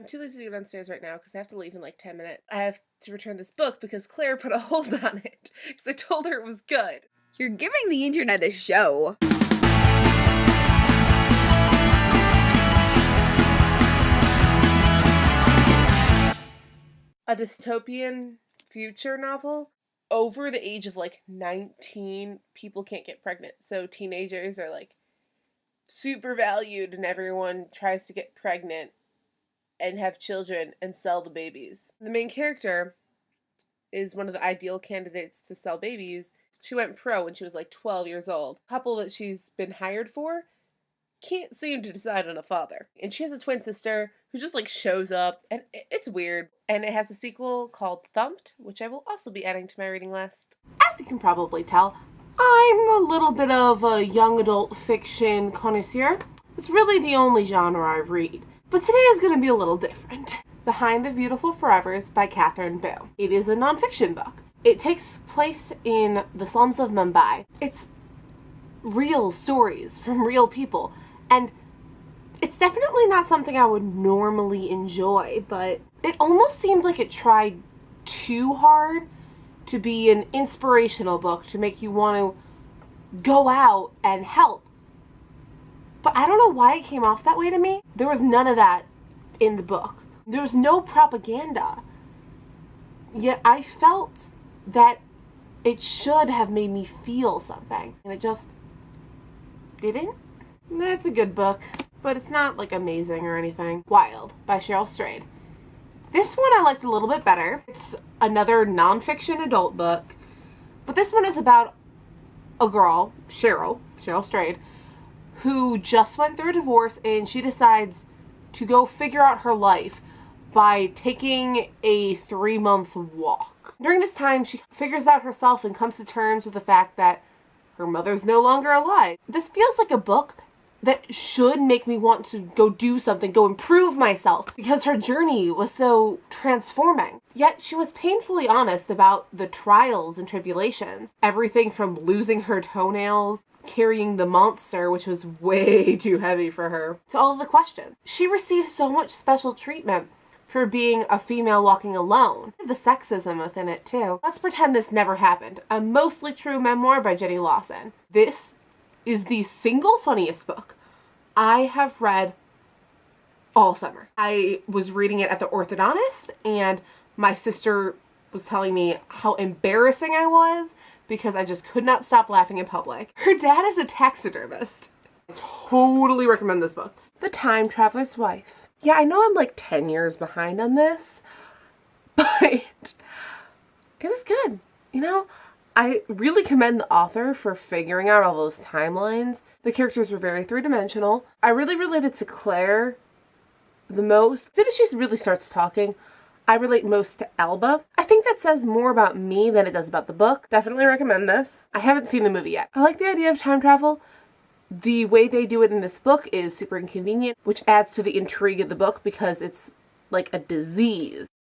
too lazy to get downstairs right now because I have to leave in like 10 minutes. I have to return this book because Claire put a hold on it because I told her it was good. You're giving the internet a show. A dystopian future novel. Over the age of like 19, people can't get pregnant. So teenagers are like super valued and everyone tries to get pregnant and have children and sell the babies. The main character is one of the ideal candidates to sell babies. She went pro when she was like 12 years old. The couple that she's been hired for can't seem to decide on a father. And she has a twin sister who just like shows up, and it's weird. And it has a sequel called Thumped, which I will also be adding to my reading list. As you can probably tell, I'm a little bit of a young adult fiction connoisseur. It's really the only genre I read. But today is going to be a little different. Behind the Beautiful Forevers by Katherine. It is a nonfiction book. It takes place in the slums of Mumbai. It's real stories from real people. And it's definitely not something I would normally enjoy, but it almost seemed like it tried too hard to be an inspirational book to make you want to go out and help. But I don't know why it came off that way to me. There was none of that in the book. There was no propaganda. Yet I felt that it should have made me feel something. And it just didn't. It's a good book, but it's not like amazing or anything. Wild by Cheryl Strayed. This one I liked a little bit better. It's another nonfiction adult book, but this one is about a girl, Cheryl Strayed, who just went through a divorce and she decides to go figure out her life by taking a 3-month walk. During this time, she figures out herself and comes to terms with the fact that her mother's no longer alive. This feels like a book that should make me want to go do something, go improve myself, because her journey was so transforming. Yet she was painfully honest about the trials and tribulations. Everything from losing her toenails, carrying the monster, which was way too heavy for her, to all of the questions. She received so much special treatment for being a female walking alone. The sexism within it too. Let's pretend this never happened. A mostly true memoir by Jenny Lawson. This is the single funniest book I have read all summer. I was reading it at the orthodontist and my sister was telling me how embarrassing I was because I just could not stop laughing in public. Her dad is a taxidermist. I totally recommend this book. The Time Traveler's Wife. Yeah, I know I'm like 10 years behind on this, but it was good. You know, I really commend the author for figuring out all those timelines. The characters were very three-dimensional. I really related to Claire the most. As soon as she really starts talking, I relate most to Alba. I think that says more about me than it does about the book. Definitely recommend this. I haven't seen the movie yet. I like the idea of time travel. The way they do it in this book is super inconvenient, which adds to the intrigue of the book because it's like a disease.